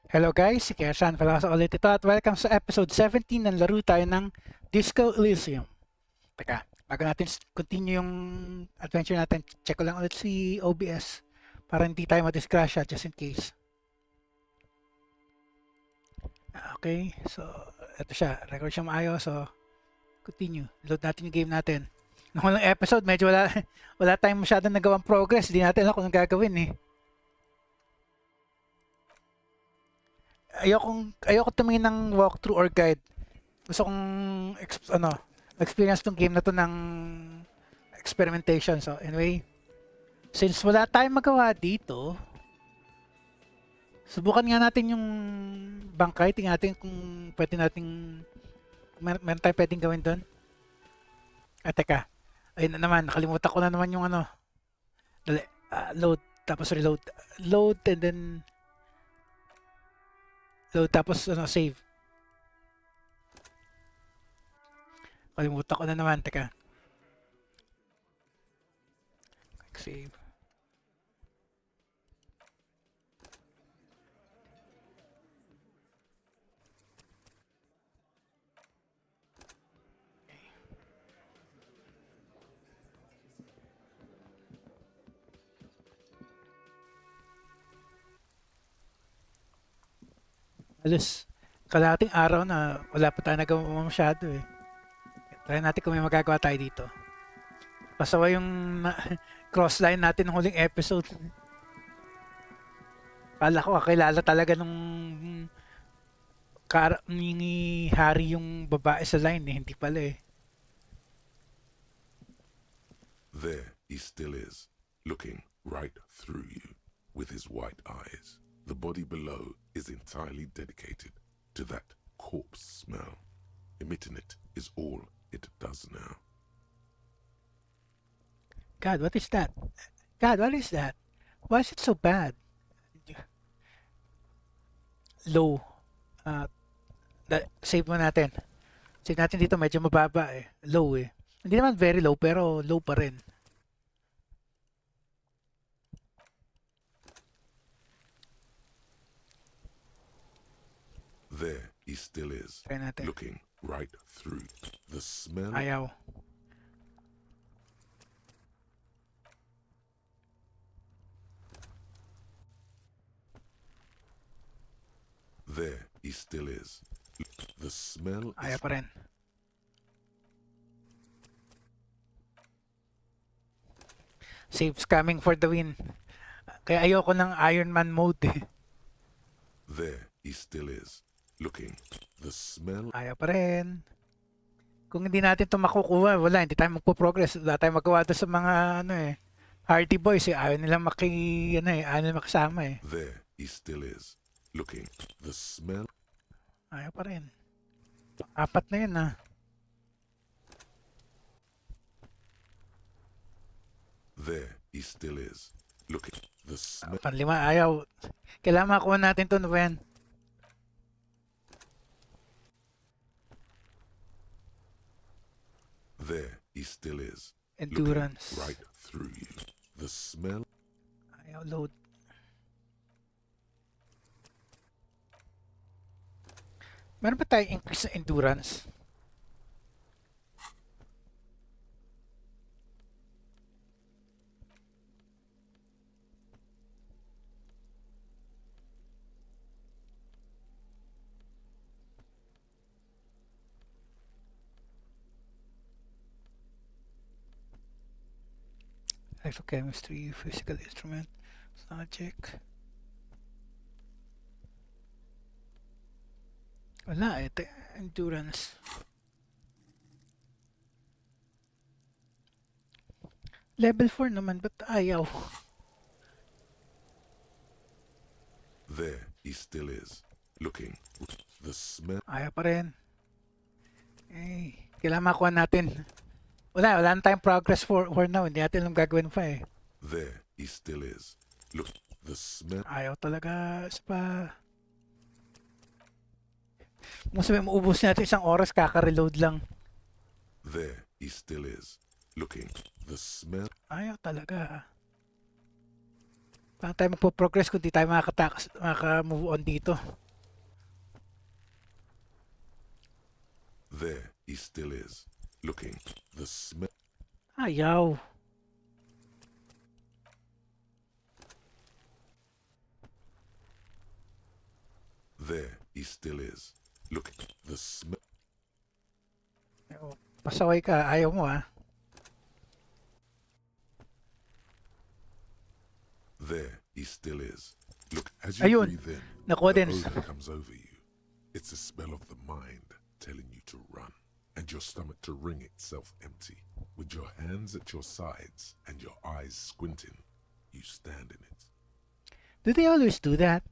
Hello guys, si Kersan pala sa ulit ito at welcome sa episode 17 ng laro tayo ng Disco Elysium. Teka, bago natin continue yung adventure natin, check ko lang ulit si OBS para hindi tayo madisgrasya just in case. Okay, so ito siya, record siya maayos, so continue. Load natin yung game natin. Nung unang episode, medyo wala tayong masyadong nagawang progress, hindi natin alam kung anong gagawin eh. Ayoko tumingin ng walkthrough or guide. Gusto kong experience tong game na to ng experimentation. So anyway, since wala tayong magawa dito, subukan nga natin yung bangkay. Tingnan natin kung pwede nating meron tayong pwedeng gawin doon. Teka. Ayun na naman, nakalimutan ko na naman yung ano. Dali, load, tapos reload. Load and then load tapos save. Kalimutan ko na naman, teka. Click save. Alas, kalahating araw na wala pa tayo nagawa masyado eh. Try natin kung may magagawa tayo dito. Pasawa yung crossline natin ng huling episode. Kala ko kakilala talaga nung ni Harry yung babae sa line eh. Hindi pala eh. There he still is, looking right through you with his white eyes. The body below is entirely dedicated to that corpse smell. Emitting it is all it does now. God, what is that? God, what is that? Why is it so bad? Low. Save mo natin. Save natin dito, medyo mababa eh. Low eh. Hindi naman very low, pero low pa rin. There he still is, Try natin. looking right through. The smell. Ayaw. There he still is. The smell Ayaw is pa rin. Saves coming for the win. Kaya ayoko ng Iron Man mode eh. there he still is, looking. The smell. Ayaw pa rin. Kung hindi natin ito makukuha, wala, hindi tayo magpo-progress. Wala tayong magawa doon sa mga Hardy Boys eh. Ayaw nilang ayaw nilang makasama eh. There he still is, looking. The smell. Ayaw pa rin. Apat na yun ah. There he still is, looking. The smell. Panlima, ayaw. Kailangan makuha natin ito, Nuben. There he still is, Endurance. looking right through you. The smell. Ayaw load. Meron ba tayong increase sa endurance? Electrochemistry, physical instrument, logic. Wala eh, endurance. Level 4 naman, ba't ayaw? There he still is, looking. The smell. Ayaw pa rin. Eh, kailangan makuha natin. Wala na tayong progress for now. Hindi natin alam gagawin pa eh. There he still is, look. The smell. Ayaw talaga pa. Kung sabihin, maubos natin isang oras, kaka-reload lang. There he still is, looking. The smell. Ayaw talaga. Paano tayo magpo-progress kung di tayo makakatakas, makaka-move on dito? There he still is, looking. The smell. Ayaw. There he still is, looking. The smell. Pasaway ka, ayaw mo ah. There he still is. Look, as you Ayun, breathe in, nakuha the din. odor comes over you. It's a smell of the mind telling you to run, and your stomach to wring itself empty. With your hands at your sides and your eyes squinting, you stand in it. Do they always do that?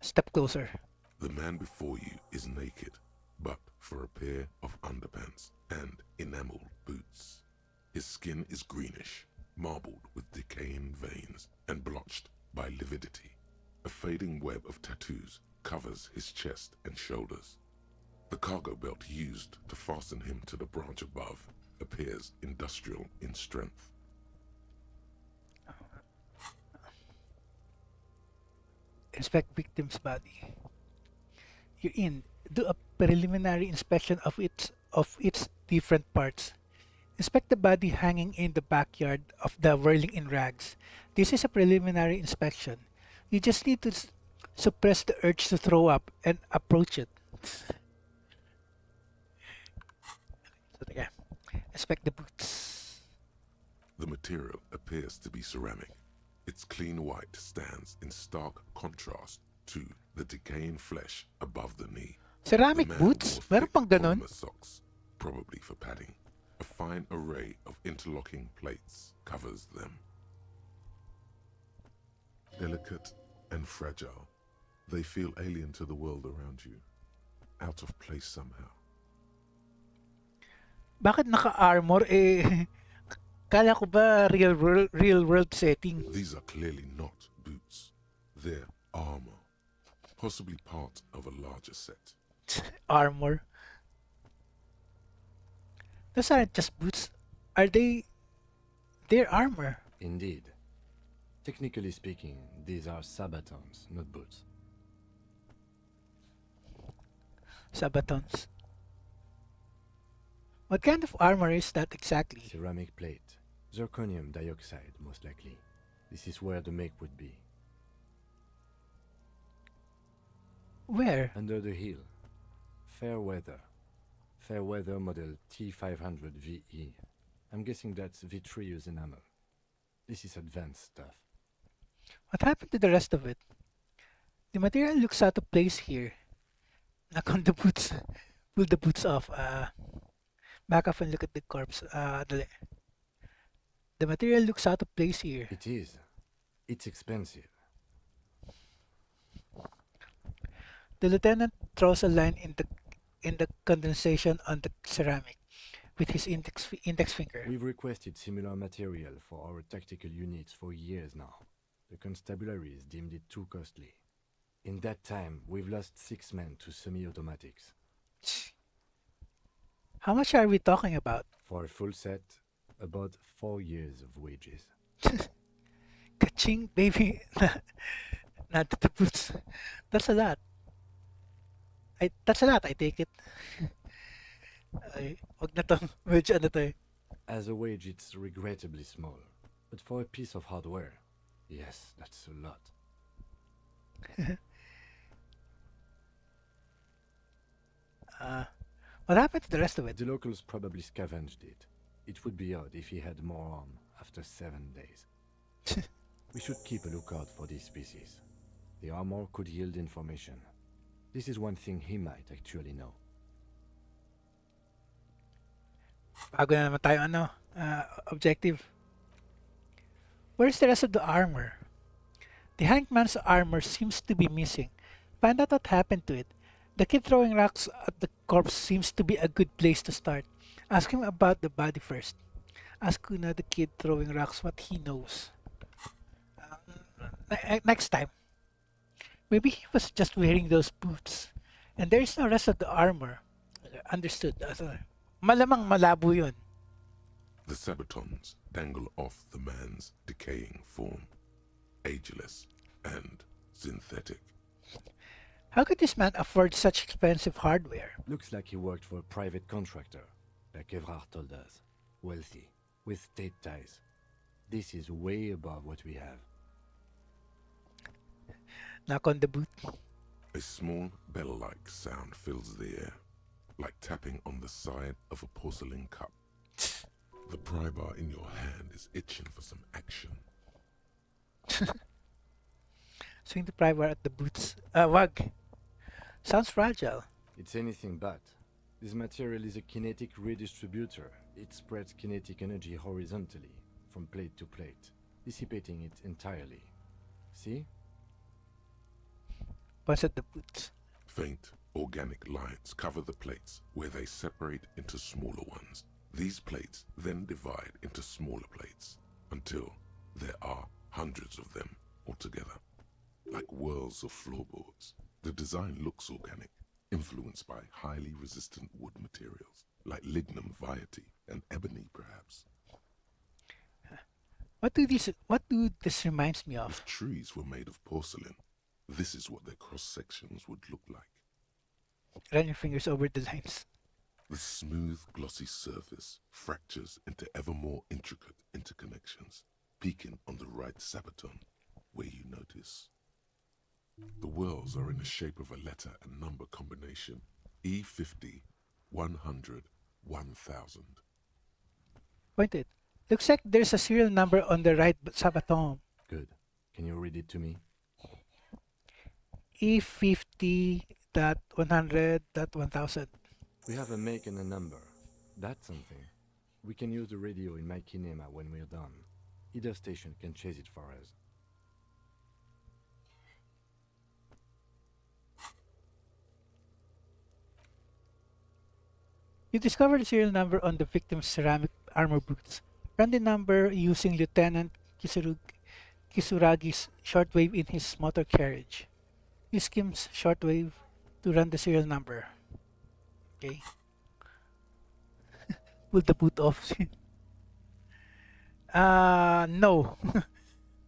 Step closer. The man before you is naked, but for a pair of underpants and enameled boots. His skin is greenish, marbled with decaying veins and blotched by lividity. A fading web of tattoos covers his chest and shoulders. The cargo belt used to fasten him to the branch above appears industrial in strength. Inspect victim's body. You're in. Do a preliminary inspection of its different parts. Inspect the body hanging in the backyard of the whirling in rags. This is a preliminary inspection. You just need to suppress the urge to throw up and approach it. So, teka. Inspect the boots. The material appears to be ceramic. Its clean white stands in stark contrast to the decaying flesh above the knee. Ceramic The man boots? wore Meron thick pang ganon? polymer socks, probably for padding. A fine array of interlocking plates covers them. Delicate and fragile, they feel alien to the world around you, out of place somehow. Bakit naka-armor eh? Kala ko ba real world setting? These are clearly not boots. They're armor, possibly part of a larger set. Armor. Those aren't just boots. Are they? They're armor. Indeed. Technically speaking, these are sabatons, not boots. Sabatons. What kind of armor is that exactly? Ceramic plate. Zirconium dioxide, most likely. This is where the make would be. Where? Under the hill. Fair weather. Fair weather model T500 VE. I'm guessing that's vitreous enamel. This is advanced stuff. What happened to the rest of it? The material looks out of place here. Knock on the boots. Pull the boots off. Back up and look at the corpse. Dali. The material looks out of place here. It is. It's expensive. The lieutenant draws a line in the condensation on the ceramic with his index finger. We've requested similar material for our tactical units for years now. The constabularies deemed it too costly. In that time, we've lost 6 men to semi-automatics. How much are we talking about? For a full set, about 4 years of wages. Kaching, baby. Not the boots. That's a lot. That's a lot, I take it. Ay, wag na to. Medyo ano to eh. As a wage, it's regrettably small. But for a piece of hardware, yes, that's a lot. What happened to the rest of it? The locals probably scavenged it. It would be odd if he had more on after 7 days. We should keep a lookout for these species. The armor could yield information. This is one thing he might actually know. Bago na naman tayo objective. Where's the rest of the armor? The hangman's armor seems to be missing. Find out what happened to it. The kid throwing rocks at the corpse seems to be a good place to start. Ask him about the body first. Ask Kuna the kid throwing rocks what he knows. Next time. Maybe he was just wearing those boots. And there is no rest of the armor. Understood. Malamang malabo yun. The sabatons dangle off the man's decaying form, ageless and synthetic. How could this man afford such expensive hardware? Looks like he worked for a private contractor, like Evrard told us. Wealthy, with state ties. This is way above what we have. Knock on the boot. A small bell-like sound fills the air, like tapping on the side of a porcelain cup. The pry bar in your hand is itching for some action. Swing the pry bar at the boots. Wag. Sounds fragile. It's anything but. This material is a kinetic redistributor. It spreads kinetic energy horizontally, from plate to plate, dissipating it entirely. See? Points at the boots. Faint, organic lines cover the plates where they separate into smaller ones. These plates then divide into smaller plates until there are hundreds of them altogether. Like whirls of floorboards, the design looks organic, influenced by highly resistant wood materials, like lignum vitae and ebony perhaps. What do this reminds me of? If trees were made of porcelain, this is what their cross-sections would look like. Run your fingers over the lines. The smooth, glossy surface fractures into ever more intricate interconnections, peaking on the right sabaton, where you notice. The whirls are in the shape of a letter and number combination, E50, 100, 1000. Point it. Looks like there's a serial number on the right sabaton. Good. Can you read it to me? E50.100.1000. We have a make and a number. That's something. We can use the radio in my kinema when we're done. Either station can chase it for us. You discover the serial number on the victim's ceramic armor boots. Run the number using Lieutenant Kisuragi's shortwave in his motor carriage. Use Kim's shortwave to run the serial number. Okay. Pull the boot off. No.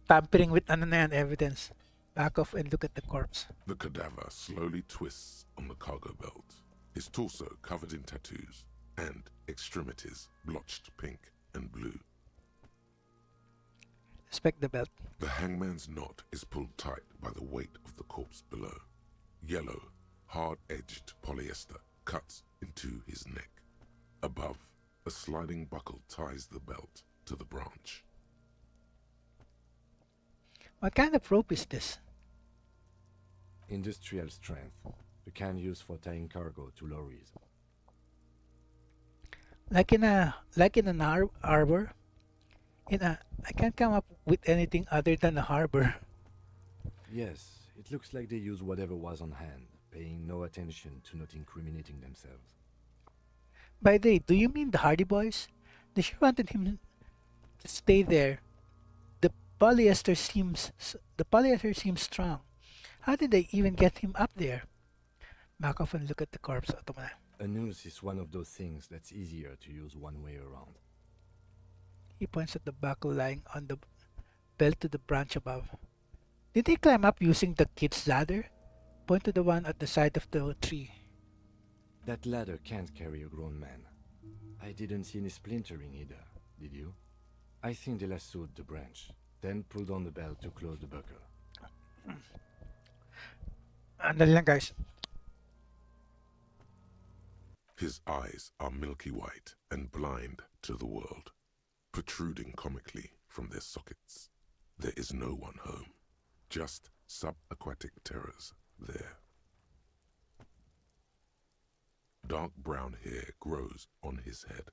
Tampering with evidence. Back off and look at the corpse. The cadaver slowly twists on the cargo belt, his torso covered in tattoos, and extremities blotched pink and blue. Inspect the belt. The hangman's knot is pulled tight by the weight of the corpse below. Yellow, hard-edged polyester cuts into his neck. Above, a sliding buckle ties the belt to the branch. What kind of rope is this? Industrial strength. The kind used for tying cargo to lorries. Like in an harbor? I can't come up with anything other than a harbor. Yes, it looks like they use whatever was on hand, paying no attention to not incriminating themselves. By the way, do you mean the Hardy Boys? They sure wanted him to stay there. The polyester seems strong. How did they even get him up there? Back off and look at the corpse. Ito mo na. A noose is one of those things that's easier to use one way around. He points at the buckle lying on the belt to the branch above. Did they climb up using the kid's ladder? Point to the one at the side of the tree. That ladder can't carry a grown man. I didn't see any splintering either, did you? I think they lassoed the branch, then pulled on the belt to close the buckle. Andali lang guys. His eyes are milky white and blind to the world, protruding comically from their sockets. There is no one home, just subaquatic terrors there. Dark brown hair grows on his head.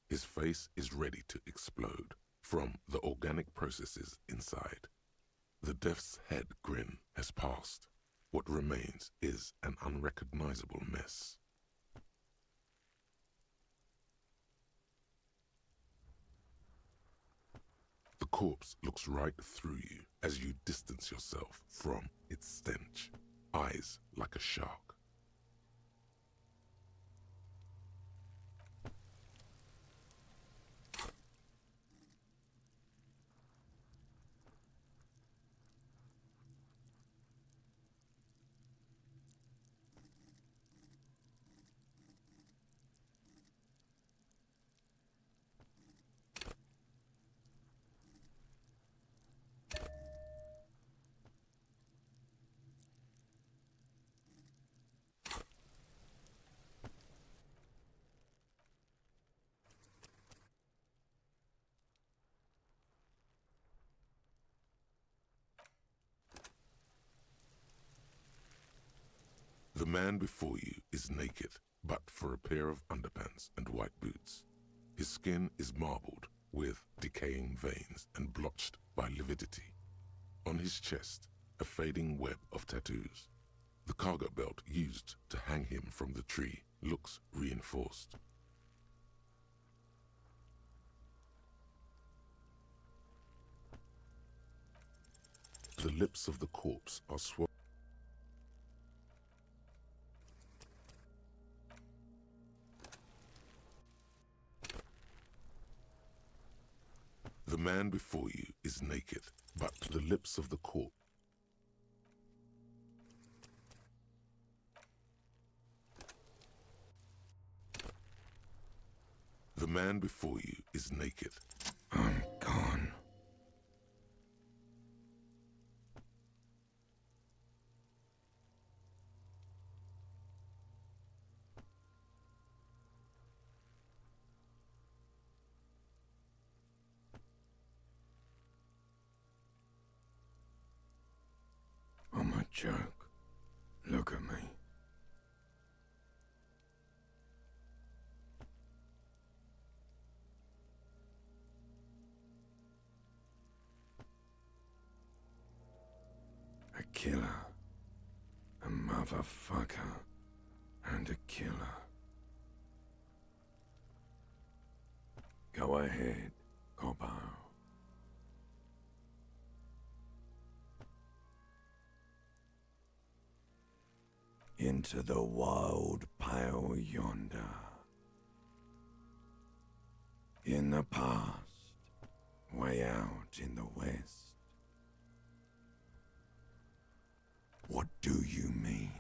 His face is ready to explode from the organic processes inside. The death's head grin has passed. What remains is an unrecognizable mess. The corpse looks right through you as you distance yourself from its stench, eyes like a shark. man before you is naked, but for a pair of underpants and white boots. His skin is marbled with decaying veins and blotched by lividity. On his chest, a fading web of tattoos. The cargo belt used to hang him from the tree looks reinforced. The lips of the corpse are swollen. The man before you is naked, but the lips of the corpse. The man before you is naked. I'm gone. I'm a joke. Look at me. A killer. A motherfucker. And a killer. Go ahead, Coppo. Into the wild pale yonder. In the past, way out in the west. What do you mean?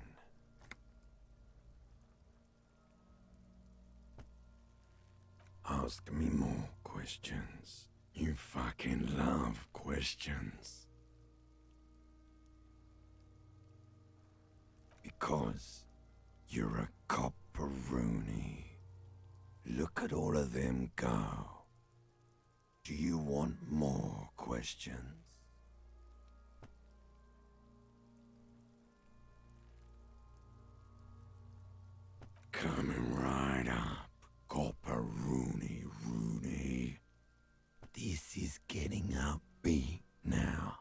Ask me more questions. You fucking love questions. Because you're a copperoony. Look at all of them go. Do you want more questions? Coming right up, copperoony Rooney. This is getting upbeat now.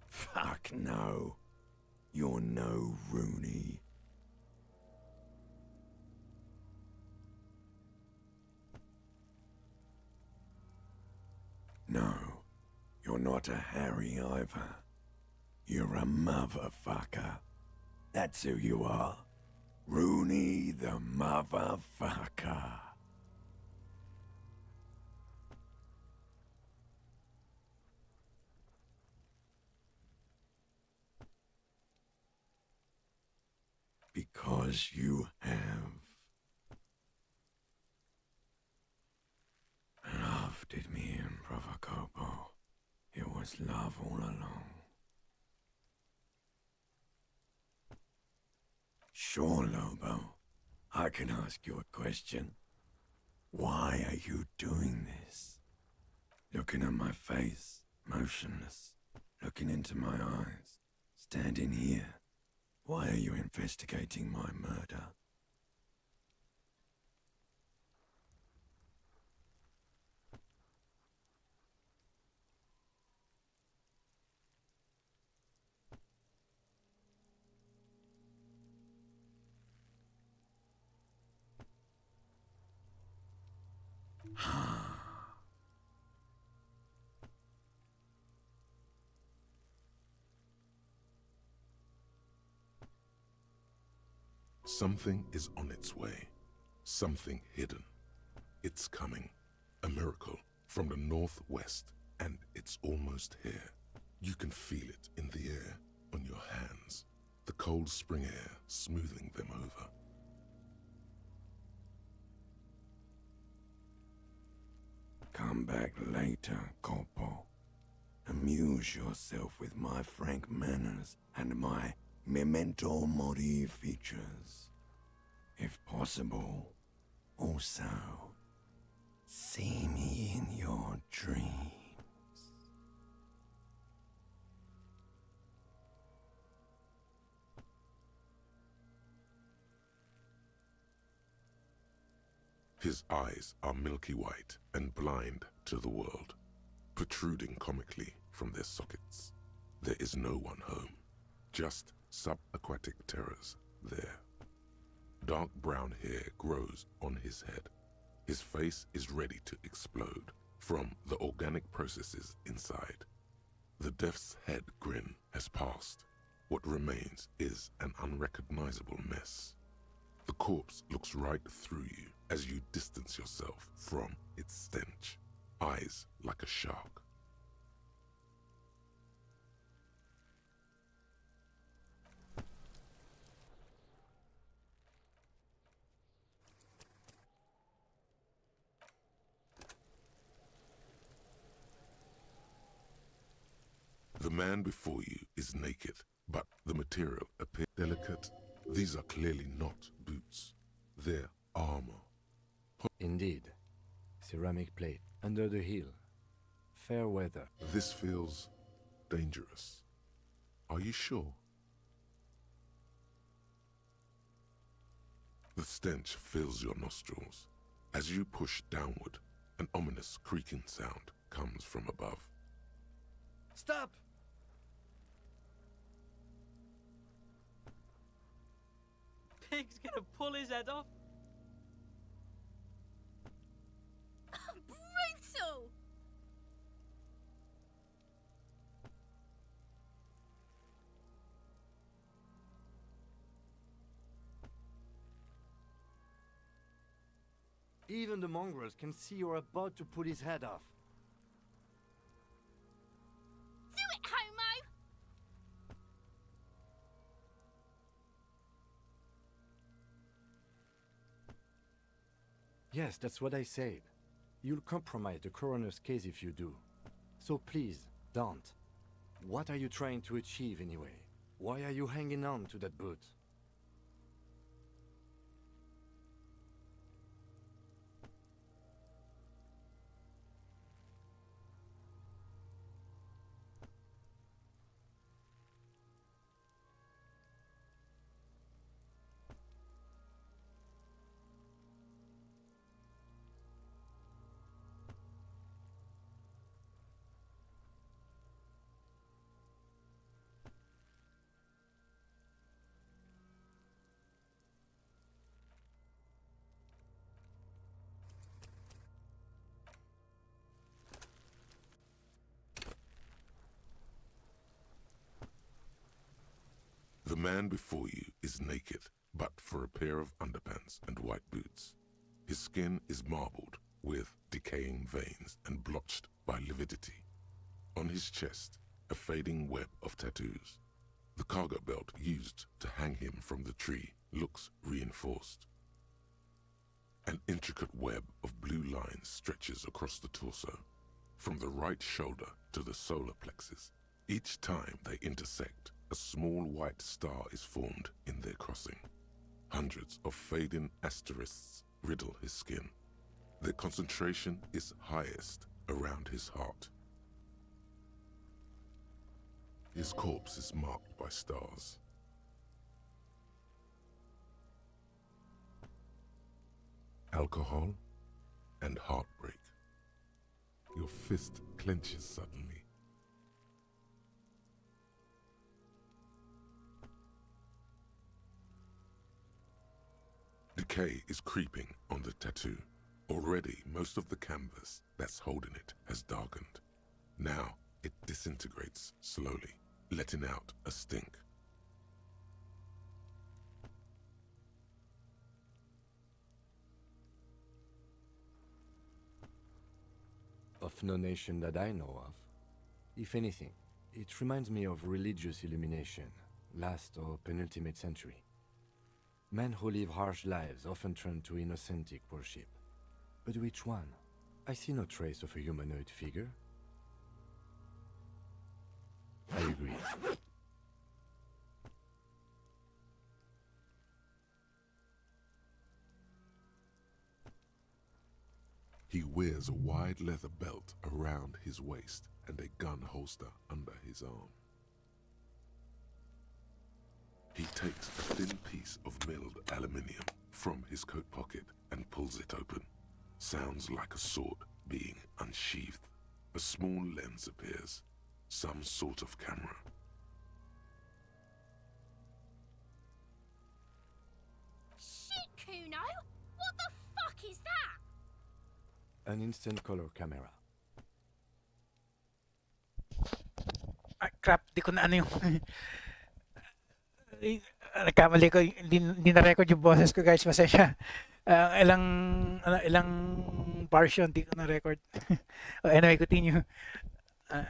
Fuck no. You're no Rooney. No, you're not a Harry either. You're a motherfucker. That's who you are. Rooney the motherfucker. Because you have love did me in, Brother Copo. It was love all along. Sure, Lobo. I can ask you a question. Why are you doing this? Looking at my face, motionless, looking into my eyes, standing here. Why are you investigating my murder? Something is on its way. Something hidden. It's coming. A miracle from the northwest, and it's almost here. You can feel it in the air, on your hands. The cold spring air smoothing them over. Come back later, Corpo. Amuse yourself with my frank manners and my memento mori features. If possible, also, see me in your dreams. His eyes are milky white and blind to the world, protruding comically from their sockets. There is no one home, just subaquatic terrors there. Dark brown hair grows on his head. His face is ready to explode from the organic processes inside. The death's head grin has passed. What remains is an unrecognizable mess. The corpse looks right through you as you distance yourself from its stench, eyes like a shark. The man before you is naked, but the material appears delicate. These are clearly not boots. They're armor. Indeed. Ceramic plate under the heel. Fair weather. This feels dangerous. Are you sure? The stench fills your nostrils. As you push downward, an ominous creaking sound comes from above. Stop! Pig's gonna pull his head off. Brutal! Even the mongrels can see you're about to pull his head off. Do it, homo! Yes, that's what I said. You'll compromise the coroner's case if you do. So please, don't. What are you trying to achieve anyway? Why are you hanging on to that boot? The man before you is naked, but for a pair of underpants and white boots. His skin is marbled with decaying veins and blotched by lividity. On his chest, a fading web of tattoos. The cargo belt used to hang him from the tree looks reinforced. An intricate web of blue lines stretches across the torso, from the right shoulder to the solar plexus. Each time they intersect, a small white star is formed in their crossing. Hundreds of fading asterisks riddle his skin. Their concentration is highest around his heart. His corpse is marked by stars. Alcohol and heartbreak. Your fist clenches suddenly. Decay is creeping on the tattoo. Already, most of the canvas that's holding it has darkened. Now, it disintegrates slowly, letting out a stink. Of no nation that I know of. If anything, it reminds me of religious illumination, last or penultimate century. Men who live harsh lives often turn to innocentic worship. But which one? I see no trace of a humanoid figure. I agree. He wears a wide leather belt around his waist and a gun holster under his arm. He takes a thin piece of milled aluminium from his coat pocket and pulls it open. Sounds like a sword being unsheathed. A small lens appears. Some sort of camera. Shit, Kuno! What the fuck is that? An instant color camera. Ah, crap, di ko na ano yung... Ay, nagkamali ko, hindi na-record yung boses ko guys, pasensya. Ilang bars yun, di ko na-record. Oh, anyway, continue. Uh,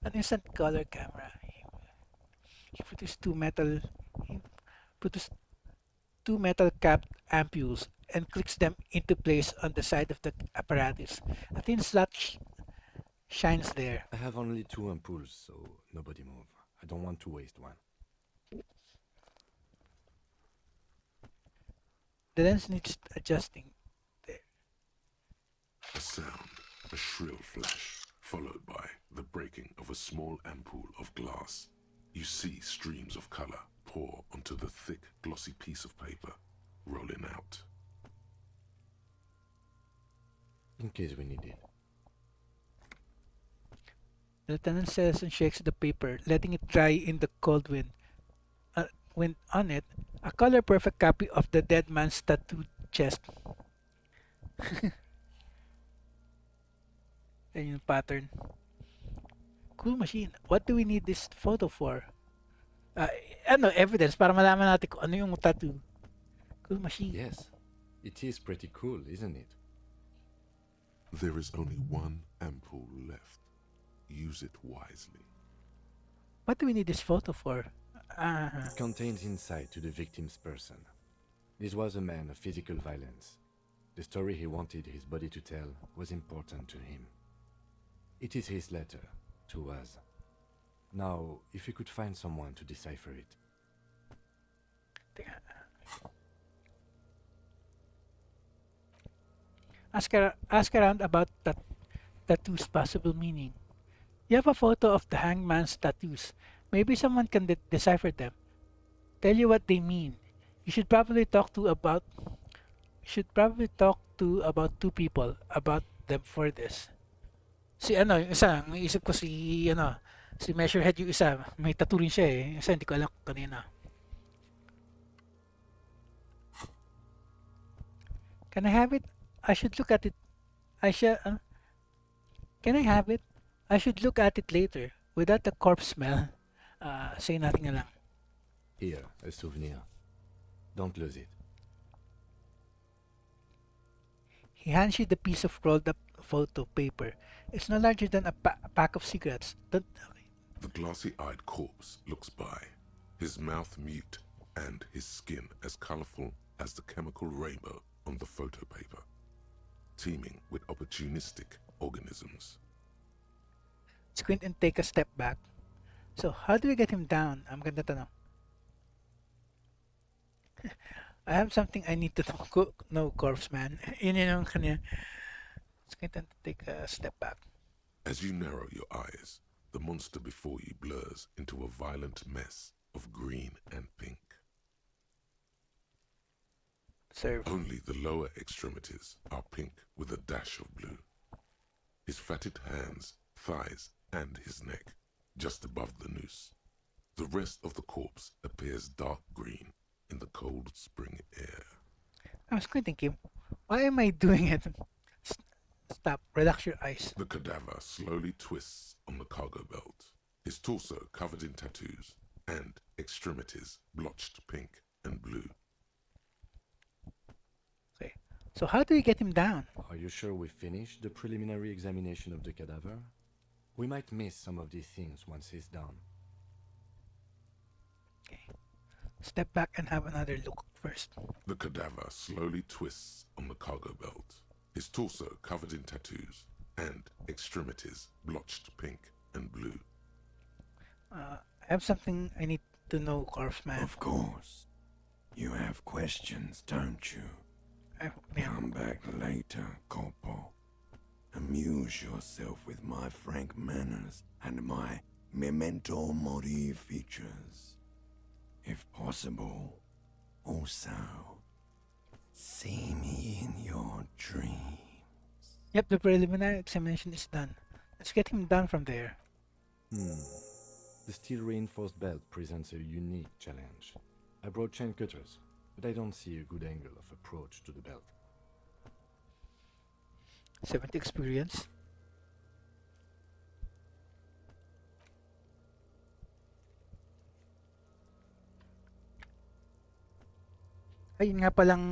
an instant color camera. He produced he produced two metal capped ampules and clicks them into place on the side of the apparatus. A thin slot shines there. I have only 2 ampoules, so nobody move. I don't want to waste one. The lens needs adjusting. There. A sound, a shrill flash, followed by the breaking of a small ampoule of glass. You see streams of color pour onto the thick, glossy piece of paper, rolling out. In case we need it. The lieutenant says and shakes the paper, letting it dry in the cold wind. When on it, a color-perfect copy of the dead man's tattooed chest. Yan yung pattern. Cool machine. What do we need this photo for? Evidence para malaman natin kung ano yung tattoo. Cool machine. Yes. It is pretty cool, isn't it? There is only one ampoule left. Use it wisely. What do we need this photo for? It contains insight to the victim's person. This was a man of physical violence. The story he wanted his body to tell was important to him. It is his letter to us. Now, if we could find someone to decipher it. Teka. Ask around about that tattoo's possible meaning. You have a photo of the hangman's tattoos. Maybe someone can decipher them. Tell you what they mean. You should probably talk to about 2 people about them for this. Yung isa, naisip ko si Measurehead yung isa, may tattoo rin siya eh. Isa hindi ko alam kung kanina. Can I have it? I should look at it. Can I have it? I should look at it later. Without the corpse smell. Say nothing na lang. Here, a souvenir. Don't lose it. He hands you the piece of rolled up photo paper. It's no larger than a pack of cigarettes. The glassy-eyed corpse looks by, his mouth mute and his skin as colorful as the chemical rainbow on the photo paper, teeming with opportunistic organisms. Squint and take a step back. So, how do we get him down? I'm gonna tanong. I have something I need to know. No, corpse man. Yun yung kanya. Squint and take a step back. As you narrow your eyes, the monster before you blurs into a violent mess of green and pink. Serve. Only the lower extremities are pink with a dash of blue. His fatted hands, thighs, and his neck, just above the noose. The rest of the corpse appears dark green in the cold spring air. I'm squinting, Kim. Why am I doing it? Stop. Relax your eyes. The cadaver slowly twists on the cargo belt, his torso covered in tattoos, and extremities blotched pink and blue. Okay. So how do we get him down? Are you sure we finished the preliminary examination of the cadaver? We might miss some of these things once he's done. Okay. Step back and have another look first. The cadaver slowly twists on the cargo belt, his torso covered in tattoos, and extremities blotched pink and blue. I have something I need to know, corpse man. Of course. You have questions, don't you? Yeah. Come back later, Corpo. Amuse yourself with my frank manners and my memento mori features. If possible, also. See me in your dream. Yep, the preliminary examination is done. Let's get him down from there. The steel reinforced belt presents a unique challenge. I brought chain cutters, but I don't see a good angle of approach to the belt. 70 experience. Ayun nga palang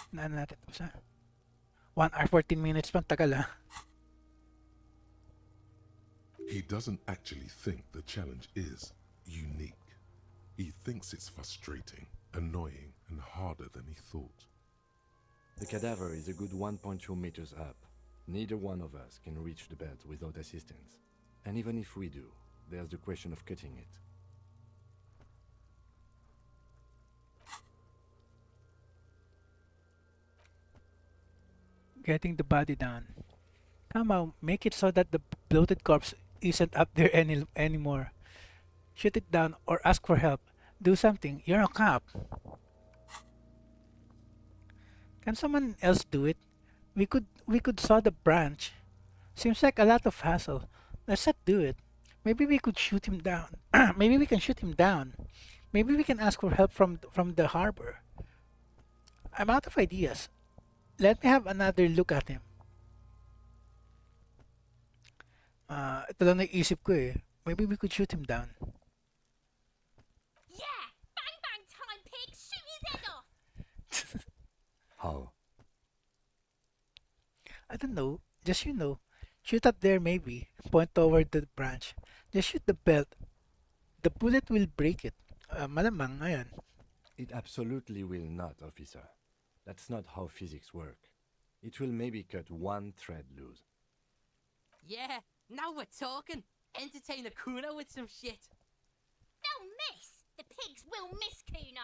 naan natin ito sa 1 hour 14 minutes pang tagal ah. He doesn't actually think the challenge is unique. He thinks it's frustrating, annoying, and harder than he thought. The cadaver is a good 1.2 meters up. Neither one of us can reach the belt without assistance. And even if we do, there's the question of cutting it. Getting the body down. Come on, make it so that the bloated corpse isn't up there anymore. Shoot it down or ask for help. Do something. You're a cop. Can someone else do it? We could saw the branch. Seems like a lot of hassle. Let's not do it. Maybe we could shoot him down. Maybe we can shoot him down. Maybe we can ask for help from the harbor. I'm out of ideas. Let me have another look at him. Ito lang naisip ko eh. Maybe we could shoot him down. Yeah! Bang bang time, pig! Shoot his head off! How? I don't know. Just shoot up there maybe. Point toward the branch. Just shoot the belt. The bullet will break it. Malamang, ayan. It absolutely will not, officer. That's not how physics work. It will maybe cut one thread loose. Yeah, now we're talking. Entertain a Kuno with some shit. They'll miss! The pigs will miss Kuno!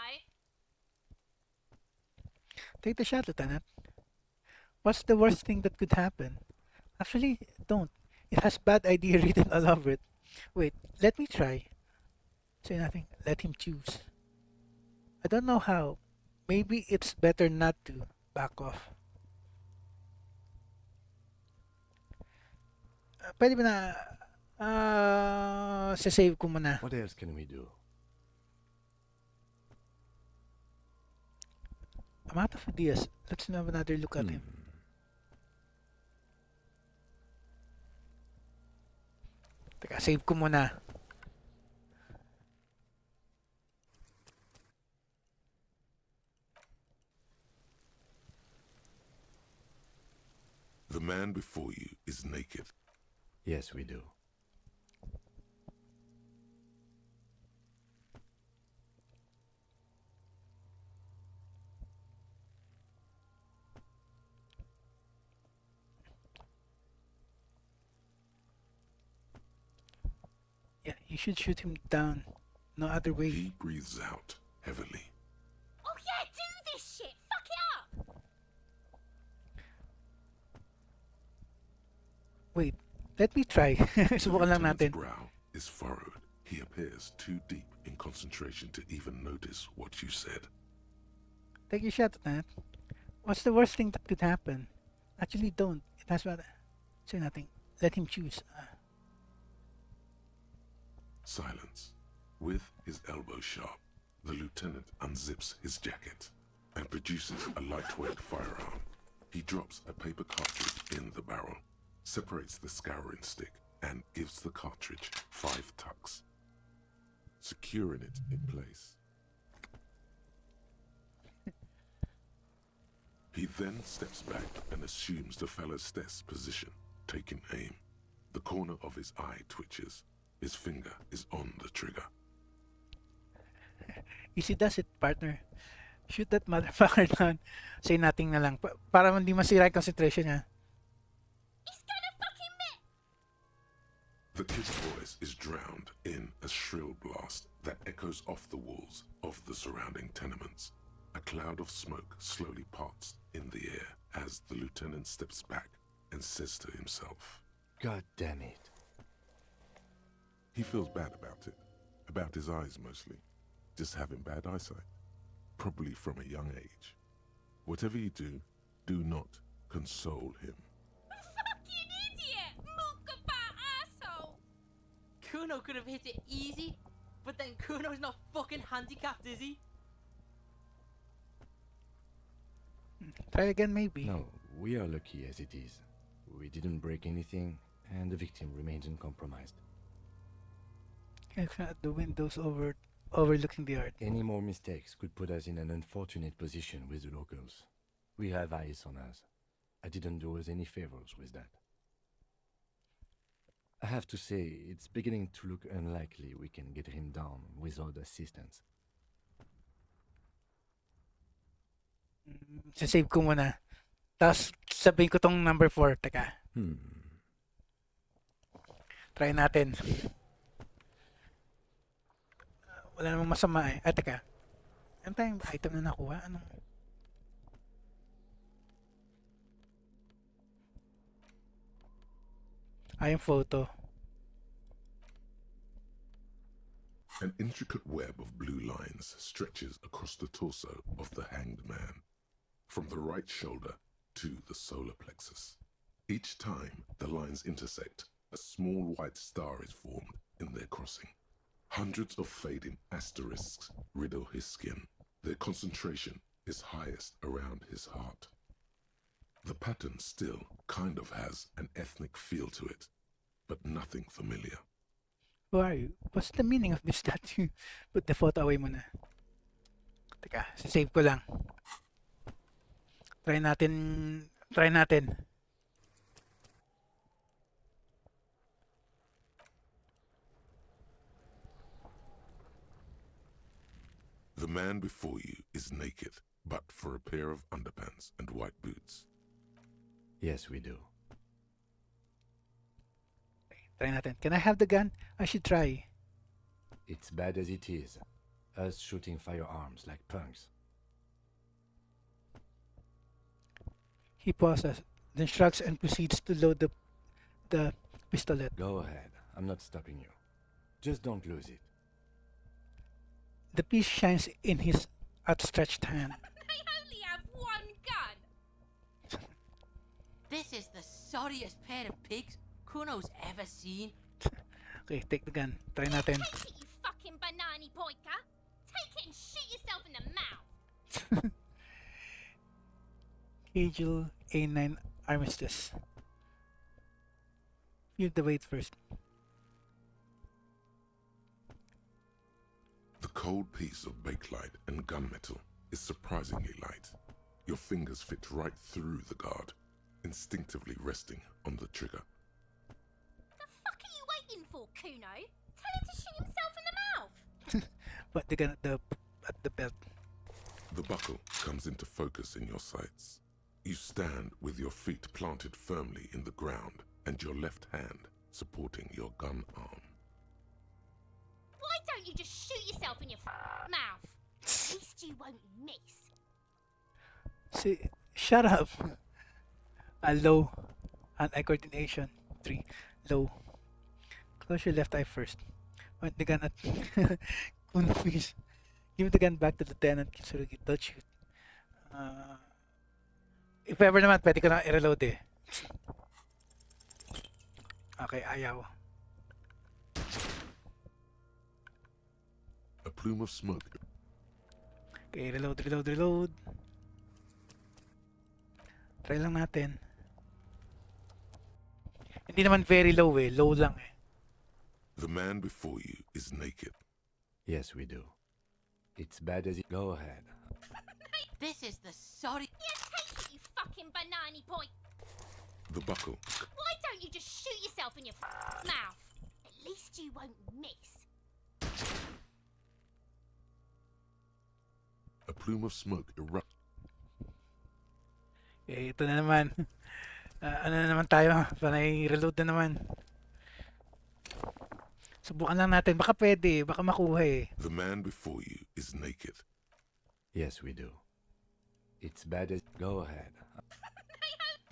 Take the shot, Lieutenant. What's the worst thing that could happen? Actually, don't. It has bad idea written all over it. Wait, let me try. Say nothing. Let him choose. I don't know how. Maybe it's better not to. Back off. Pwede ba na... sasave ko muna. What else can we do? I'm out of ideas. Let's have another look at him. Teka, save ko muna. The man before you is naked. Yes, we do. Yeah, you should shoot him down. No other way. He breathes out heavily. Oh yeah, do this shit! Fuck it up! Wait, let me try. Subukan lang Lieutenant's natin. brow is furrowed. He appears too deep in concentration to even notice what you said. Take your shot, Lieutenant. What's the worst thing that could happen? Actually, don't. It has bad... Say nothing. Let him choose. Silence. With his elbow sharp, the lieutenant unzips his jacket and produces a lightweight firearm. He drops a paper cartridge in the barrel, separates the scouring stick, and gives the cartridge 5 tucks, securing it in place. He then steps back and assumes the fellow's desk position, taking aim. The corner of his eye twitches. His finger is on the trigger. Easy does it, partner. Shoot that motherfucker down. Say nothing na lang. Para hindi masira yung concentration niya. He's gonna fucking miss! The kid's voice is drowned in a shrill blast that echoes off the walls of the surrounding tenements. A cloud of smoke slowly parts in the air as the lieutenant steps back and says to himself, God damn it. he feels bad about it. About his eyes mostly. Just having bad eyesight. Probably from a young age. Whatever you do, do not console him. Fucking idiot! Mukabat asshole! Kuno could have hit it easy, but then Kuno's not fucking handicapped, is he? Try again, maybe. No, we are lucky as it is. We didn't break anything, and the victim remains uncompromised. At the windows overlooking the yard. Any more mistakes could put us in an unfortunate position with the locals. We have eyes on us. I didn't do us any favors with that. I have to say, it's beginning to look unlikely we can get him down without assistance. Save ko muna. Tapos sabihin ko tong number 4. Teka. Try natin. Wala namang masama eh. Teka. Ano tayong item na nakuha? Anong... yung photo. An intricate web of blue lines stretches across the torso of the hanged man, from the right shoulder to the solar plexus. Each time the lines intersect, a small white star is formed in their crossing. Hundreds of fading asterisks riddle his skin. Their concentration is highest around his heart. The pattern still kind of has an ethnic feel to it, but nothing familiar. Who are you? What's the meaning of this statue? Put the photo away muna. Teka, save ko lang. Try natin. The man before you is naked, but for a pair of underpants and white boots. Yes, we do. Try natin. Can I have the gun? I should try. It's bad as it is. Us shooting firearms like punks. He pauses, then shrugs and proceeds to load the pistolet. Go ahead. I'm not stopping you. Just don't lose it. The piece shines in his outstretched hand. They only have one gun! This is the sorriest pair of pigs Kuno's ever seen. Okay, take the gun. Try natin. Take it, you fucking banani poika! Take it and shoot yourself in the mouth! Cagel A9 Armistice. Feel the weight first. The cold piece of bakelite and gunmetal is surprisingly light. Your fingers fit right through the guard, instinctively resting on the trigger. The fuck are you waiting for, Kuno? Tell him to shoot himself in the mouth! But the gun at the belt. The buckle comes into focus in your sights. You stand with your feet planted firmly in the ground and your left hand supporting your gun arm. Why don't you just shoot yourself in your mouth? At least you won't miss. See, shut up. Low. Hand-eye coordination. 3. Low. Close your left eye first. Point the gun at Kuno, please. Give the gun back to Lieutenant Kitsurugi. Don't shoot. If ever naman, pwede ko na i-reload eh. Okay, ayaw. A plume of smoke. Okay, reload. Try lang natin. Hindi naman very low eh. Low lang eh. The man before you is naked. Yes, we do. It's bad as it... Go ahead. This is the sorry. Yeah, take it, you fucking banani boy. The buckle. Why don't you just shoot yourself in your mouth? At least you won't miss. A plume of smoke erupts. Okay, ito na naman. Ano na naman tayo? Panay reload na naman. Subukan lang natin. Baka pwede. Baka makuha eh. The man before you is naked. Yes, we do. It's bad as... Go ahead.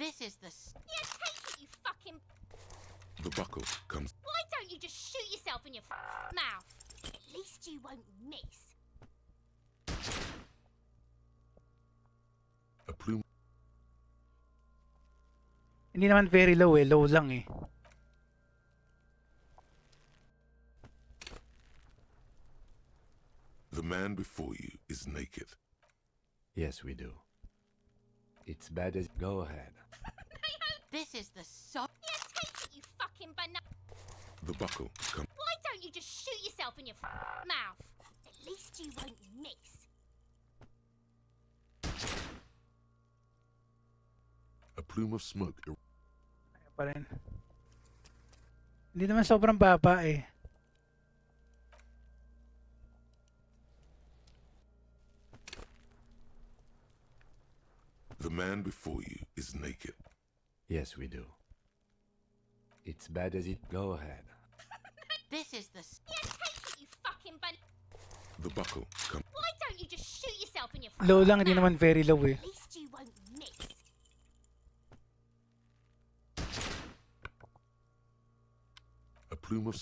This is the Yeah, take it, you fucking... The buckle comes. Why don't you just shoot yourself in your mouth? At least you won't miss. A Hindi naman very low eh. Low lang eh. The man before you is naked. Yes, we do. It's bad as... Go ahead. This is the so. Yeah, take it, you fucking banana. The buckle comes. Why don't you just shoot yourself in your mouth? At least you won't miss. A plume of smoke. Kaya pa rin. Hindi naman sobrang baba eh. The man before you is naked. Yes, we do. It's bad as it... Go ahead. This is the. Yeah, take it, you fucking banana. The buckle comes. Why don't you just shoot yourself in your Low lang, hindi mouth? naman very low eh. At least you won't miss. A plume of.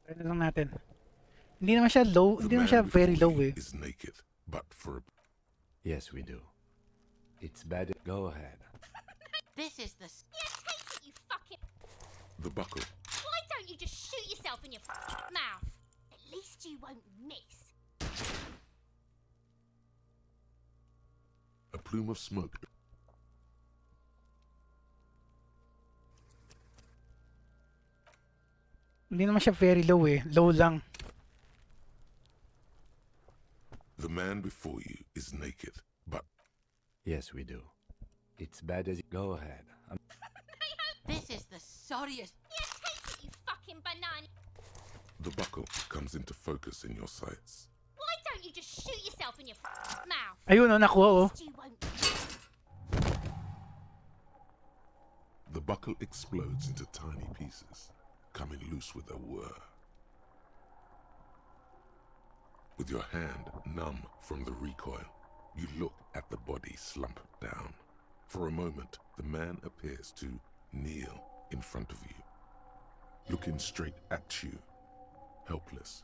Try na lang natin. Hindi naman siya low, The hindi naman man siya very before low you eh. is naked, but for a. Yes, we do. It's bad... Go ahead. This is the. Yeah, take it, you fucking. The buckle. Why don't you just shoot yourself in your mouth? At least you won't miss. A plume of smoke. Hindi naman siya very low eh. Low lang. The man before you is naked, but Yes, we do. It's bad as... Go ahead. This is the sorriest. Yeah, take it, you fucking banana. the buckle comes into focus in your sights. Why don't you just shoot yourself in your mouth? Ayun oh, nakuha oh. At least you won't miss. The buckle explodes into tiny pieces, coming loose with a whir. With your hand numb from the recoil, you look at the body slump down. For a moment, the man appears to kneel in front of you, looking straight at you, helpless,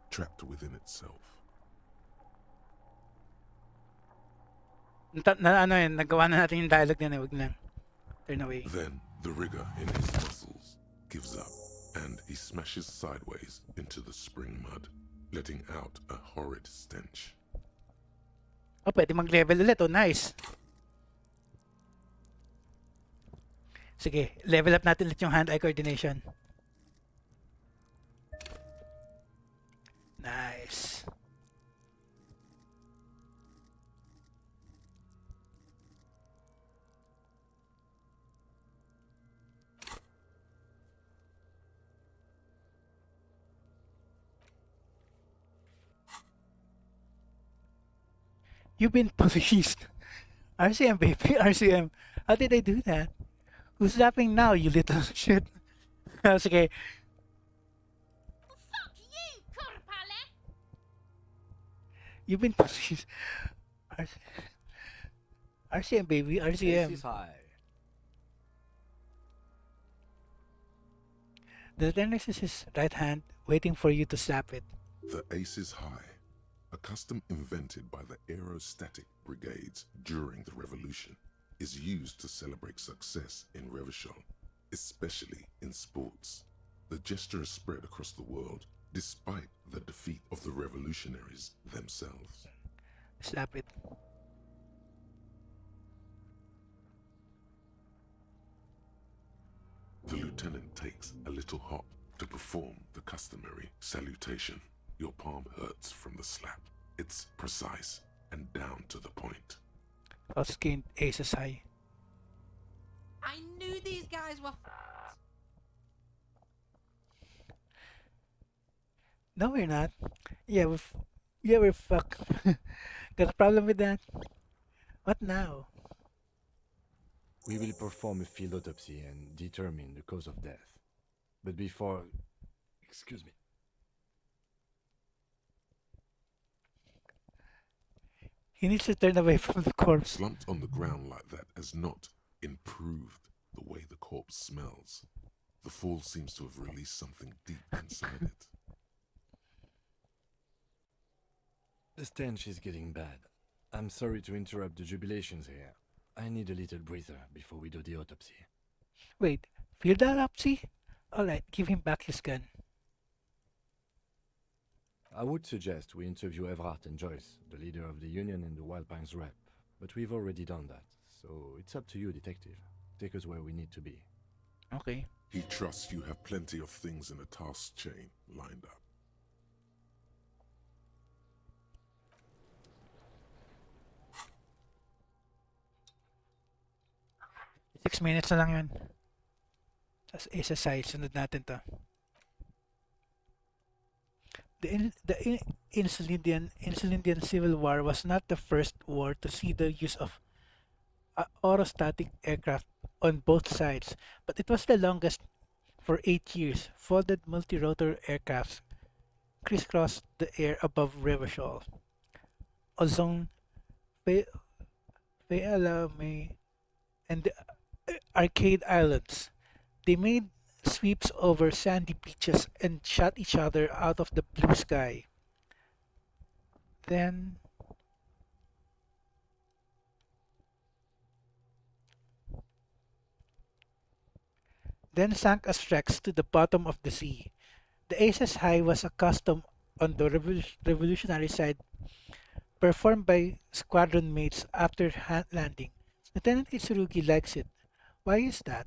trapped within itself. Ano yun, nagawa na natin yung dialogue na wag lang. Turn away. Then the rigor in his muscles gives up, and he smashes sideways into the spring mud, letting out a horrid stench. Oh, pwede mag-level ulit. Oh, nice. Sige, level up natin ulit yung hand-eye coordination. Nice. You've been policed. RCM, baby. RCM. How did I do that? Who's laughing now, you little shit? Sige. Fuck you, Corpale! You've been policed. RCM, baby. RCM. Ace is high. The tennis is his right hand, waiting for you to slap it. The ace is high, a custom invented by the aerostatic brigades during the revolution, is used to celebrate success in Revachol, especially in sports. The gesture is spread across the world despite the defeat of the revolutionaries themselves. Slap it. The lieutenant takes a little hop to perform the customary salutation. Your palm hurts from the slap. It's precise and down to the point. All skin aces high. I knew these guys were No, we're not. Yeah, we're fucked. Got a problem with that? What now? We will perform a field autopsy and determine the cause of death. But before... Excuse me. He needs to turn away from the corpse. Slumped on the ground like that has not improved the way the corpse smells. The fall seems to have released something deep inside it. The stench is getting bad. I'm sorry to interrupt the jubilations here. I need a little breather before we do the autopsy. Wait, field autopsy? Alright, give him back his gun. I would suggest we interview Everard and Joyce, the leader of the Union and the Wild Pines rep, but we've already done that, so it's up to you, Detective. Take us where we need to be. Okay. He trusts you have plenty of things in a task chain lined up. Six minutes na lang yun. Tapos exercise, sunod natin to. The Insulindian Civil War was not the first war to see the use of aerostatic aircraft on both sides, but it was the longest for 8 years. Folded multi-rotor aircrafts crisscrossed the air above Revachol, Ozone, Fayalame, and the Arcade Islands. They made sweeps over sandy beaches and shot each other out of the blue sky. Then sank as wrecks to the bottom of the sea. The Aces High was a custom on the revolutionary side, performed by squadron mates after landing. Lieutenant Itsurugi likes it. Why is that?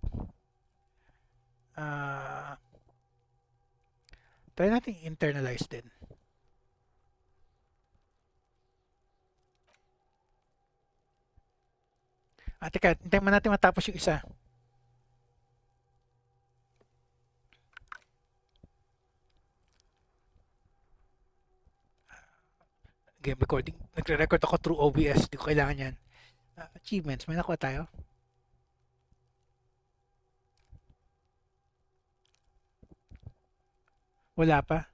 Try natin internalize din. Teka, hintayin mo natin matapos yung isa. Game recording. Nagre-record ako through OBS. Di ko kailangan yan. Achievements. May nakuha tayo? Wala pa?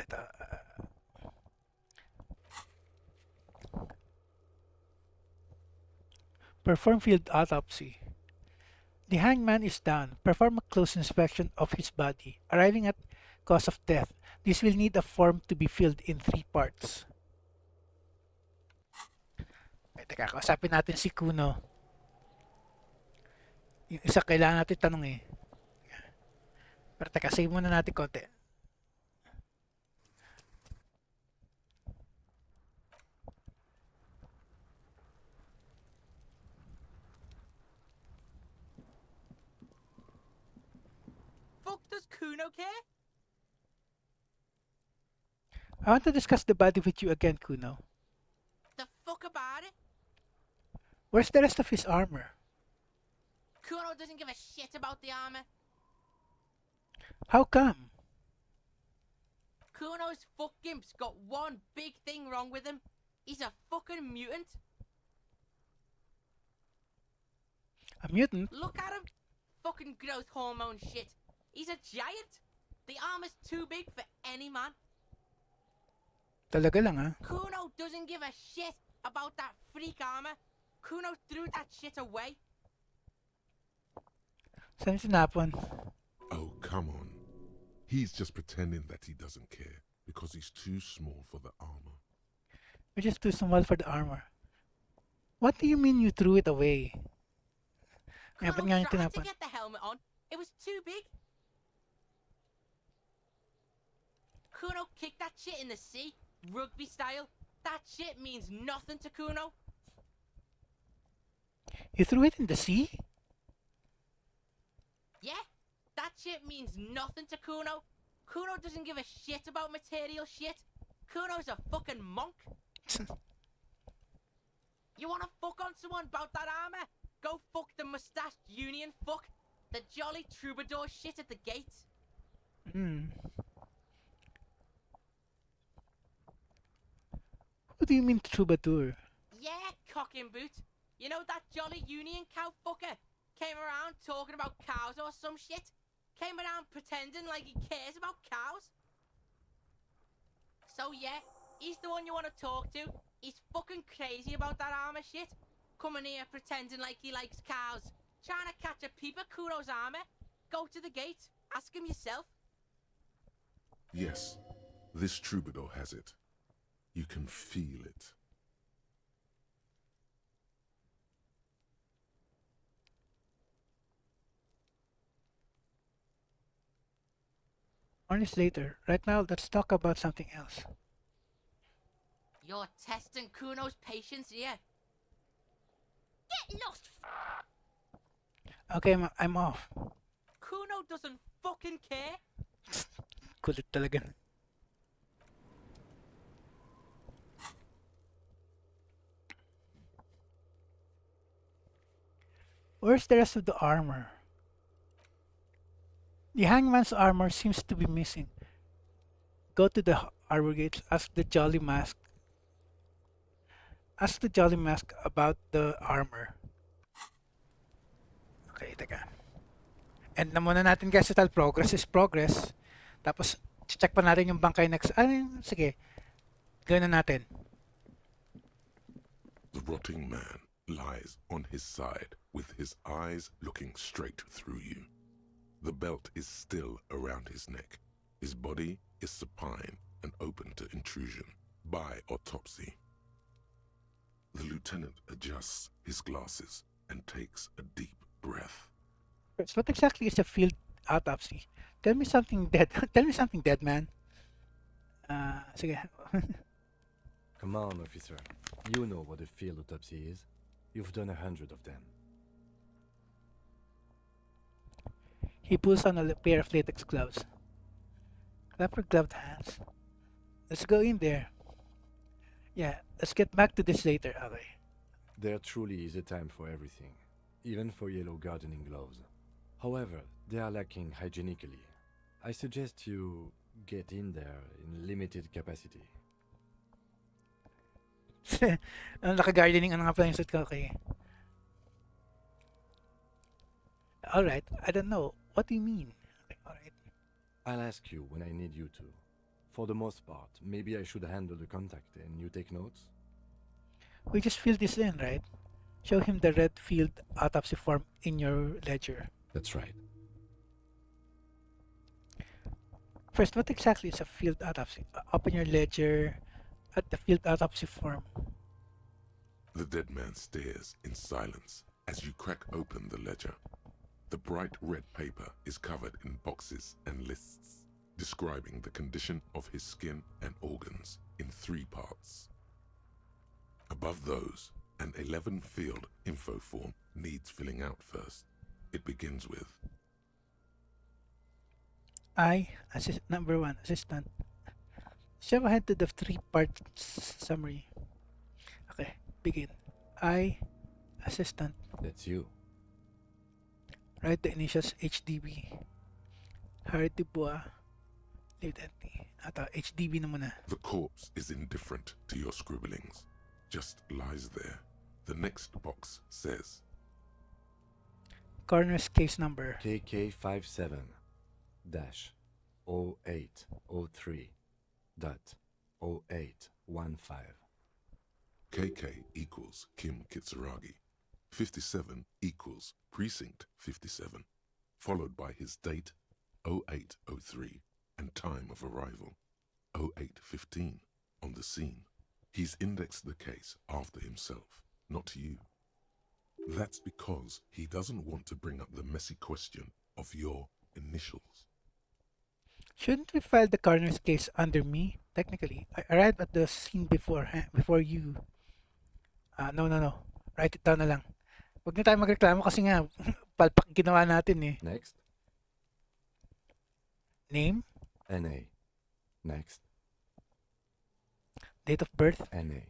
Ito. Perform field autopsy. The hangman is down. Perform a close inspection of his body. Arriving at cause of death. This will need a form to be filled in 3 parts. Teka, kausapin natin si Kuno. Yung isa kailangan natin tanong eh. Pero teka, save muna natin konti. fuck does Kuno care? I want to discuss the body with you again, Kuno. The fuck about it? Where's the rest of his armor? Kuno doesn't give a shit about the armor. How come? Kuno's fuckgimp's got one big thing wrong with him. He's a fucking mutant. A mutant? Look at him. Fucking growth hormone shit. He's a giant. The armor's too big for any man. Talaga lang, ah. Kuno doesn't give a shit about that freak armor. Kuno threw that shit away. Saan sinapon? Oh, come on. He's just pretending that he doesn't care because he's too small for the armor. You're just too small for the armor. What do you mean you threw it away? Kaya ba't nga Kuno yung tried to tinapon? get the helmet on. It was too big. Kuno kicked that shit in the sea, rugby style. That shit means nothing to Kuno. You threw it in the sea? Yeah, that shit means nothing to Kuno. Kuno doesn't give a shit about material shit. Kuno's a fucking monk. You wanna fuck on someone about that armor? Go fuck the mustached union fuck. The jolly troubadour shit at the gate. Hmm. What do you mean troubadour? Yeah, cock and boot. You know that jolly union cow fucker? Came around talking about cows or some shit? Came around pretending like he cares about cows? So yeah, he's the one you want to talk to. He's fucking crazy about that armor shit. Coming here pretending like he likes cows. Trying to catch a peep at Kuro's armor. Go to the gate. Ask him yourself. Yes, this troubadour has it. You can feel it. Honest later. Right now, let's talk about something else. You're testing Kuno's patience here. Get lost, Okay, I'm off. Kuno doesn't fucking care. Kulit talaga. Where's the rest of the armor? The hangman's armor seems to be missing. Go to the arbor gates, ask the Jolly Mask. Ask the Jolly Mask about the armor. Okay, teka. End na muna natin guys. Total progress is progress. Tapos, check pa natin yung bangkay next. Sige. Gawin na natin. The rotting man lies on his side with his eyes looking straight through you. The belt is still around his neck. His body is supine and open to intrusion by autopsy. The lieutenant adjusts his glasses and takes a deep breath. First, what exactly is a field autopsy? Tell me something dead. Tell me something dead, man. Sige. Come on, officer. You know what a field autopsy is. You've done 100 of them. He pulls on a pair of latex gloves. Clapper gloved hands. Let's go in there. Yeah, let's get back to this later. Okay. There truly is a time for everything, even for yellow gardening gloves. However, they are lacking hygienically. I suggest you get in there in limited capacity. Naka-gardening ano nga pala yung suit ko. Okay. Alright, I don't know. What do you mean? Okay, alright. I'll ask you when I need you to. For the most part, maybe I should handle the contact and you take notes? We just fill this in, right? Show him the red field autopsy form in your ledger. That's right. First, what exactly is a field autopsy? Open your ledger at the field autopsy form. The dead man stares in silence as you crack open the ledger. The bright red paper is covered in boxes and lists, describing the condition of his skin and organs in 3 parts. Above those, an 11-field info form needs filling out first. It begins with Number 1, assistant. Jump ahead to the 3-part summary. Okay, begin. Assistant. That's you. Write the initials HDB. Harry Dubois. Leave that. HDB na muna. the corpse is indifferent to your scribblings, just lies there. The next box says Coroner's case number. KK57 0803 dot 0815. KK equals Kim Kitsuragi. 57 equals Precinct 57, followed by his date 0803 and time of arrival 0815 on the scene. He's indexed the case after himself, not you. That's because he doesn't want to bring up the messy question of your initials. Shouldn't we file the coroner's case under me? Technically, I arrived at the scene before you. No. Write it down na lang. Huwag na tayo magreklamo kasi nga, palpak ginawa natin eh. Next. Name, NA. Next. date of birth, NA.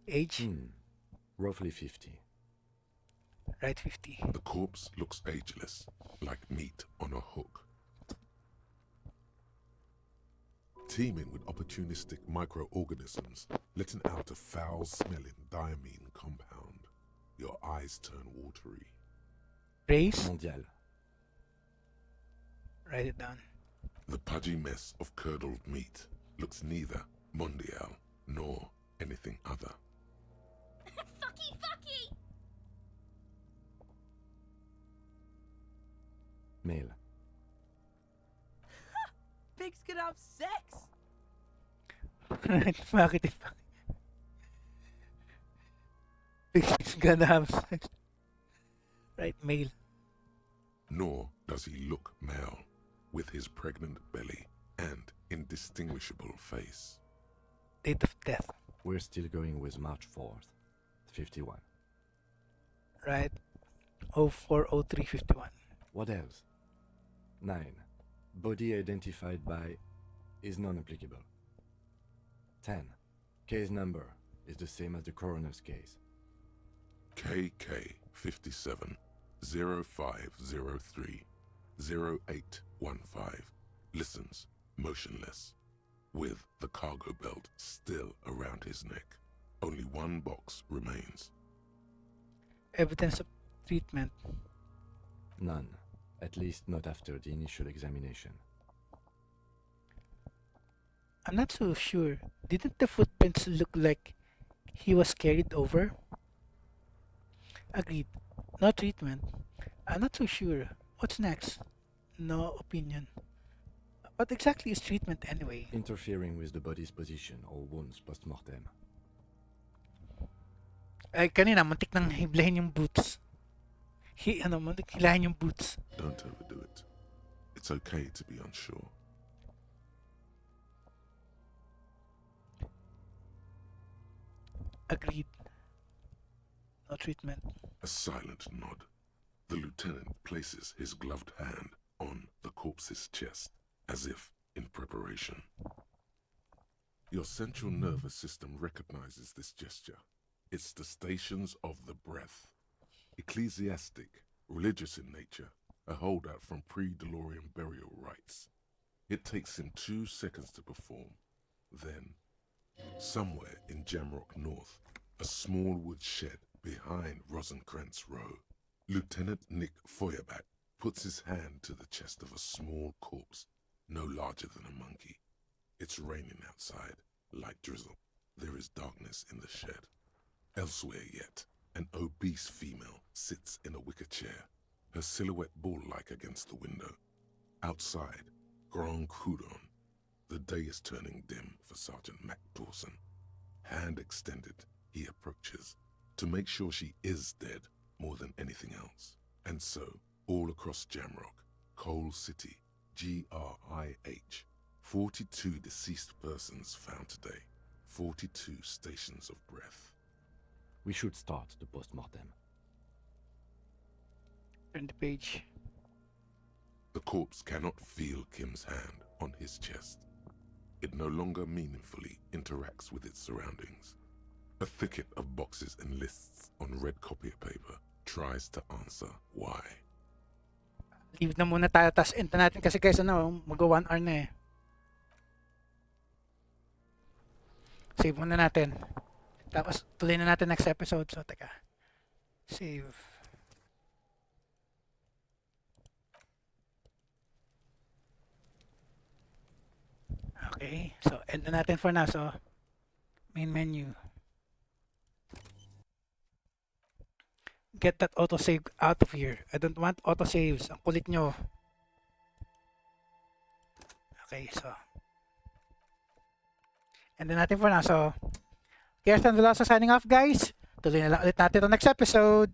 age, Roughly 50. Right, 50. The corpse looks ageless, like meat on a hook. Teeming with opportunistic microorganisms, letting out a foul-smelling diamine compound. Your eyes turn watery. Race. Mondial. Write it down. The pudgy mess of curdled meat looks neither mondial nor anything other. Fucky, fucky! Male. Pigs can have sex. Right, bakit It's gonna have sex. Right, male. Nor does he look male, with his pregnant belly and indistinguishable face. Date of death. We're still going with March 4th. 51. Right. 040351. What else? 9. Body identified by is non-applicable. 10. Case number is the same as the coroner's case. KK 57 0503 0815 listens motionless, with the cargo belt still around his neck. Only one box remains. Evidence of treatment. None. At least not after the initial examination. I'm not so sure. Didn't the footprints look like he was carried over? Agreed. No treatment. I'm not so sure. What's next? No opinion. What exactly is treatment anyway? Interfering with the body's position or wounds post-mortem. Ay, kanina, muntik nang hiblahin yung boots. Muntik hilahin yung boots. Don't overdo it. It's okay to be unsure. Agreed. No treatment. A silent nod. The lieutenant places his gloved hand on the corpse's chest, as if in preparation. Your central nervous system recognizes this gesture. It's the stations of the breath. Ecclesiastic, religious in nature, a holdout from pre-DeLorean burial rites. It takes him 2 seconds to perform. Then, somewhere in Jamrock North, a small wood shed behind Rosencrantz Row, Lieutenant Nick Feuerbach puts his hand to the chest of a small corpse, no larger than a monkey. It's raining outside, light drizzle. There is darkness in the shed. Elsewhere yet, an obese female sits in a wicker chair, her silhouette bull-like against the window. Outside, Grand Coudon. The day is turning dim for Sergeant Mac Dawson. Hand extended, he approaches, to make sure she is dead more than anything else. And so, all across Jamrock, Coal City, GRIH, 42 deceased persons found today, 42 stations of breath. We should start the post-mortem. Turn the page. The corpse cannot feel Kim's hand on his chest. It no longer meaningfully interacts with its surroundings. A thicket of boxes and lists on red copier paper tries to answer why. Leave na muna tayo, tas end na natin kasi guys, mag 1 hour na eh. Save muna natin. Tapos tuloy na natin next episode. So, teka. Save. Okay. So, end na natin for now. So, main menu. Get that autosave out of here. I don't want autosaves. Ang kulit nyo. Okay, so. End na natin for now. So, Kirsten Veloso signing off, guys. Tuloy na lang ulit natin ito next episode.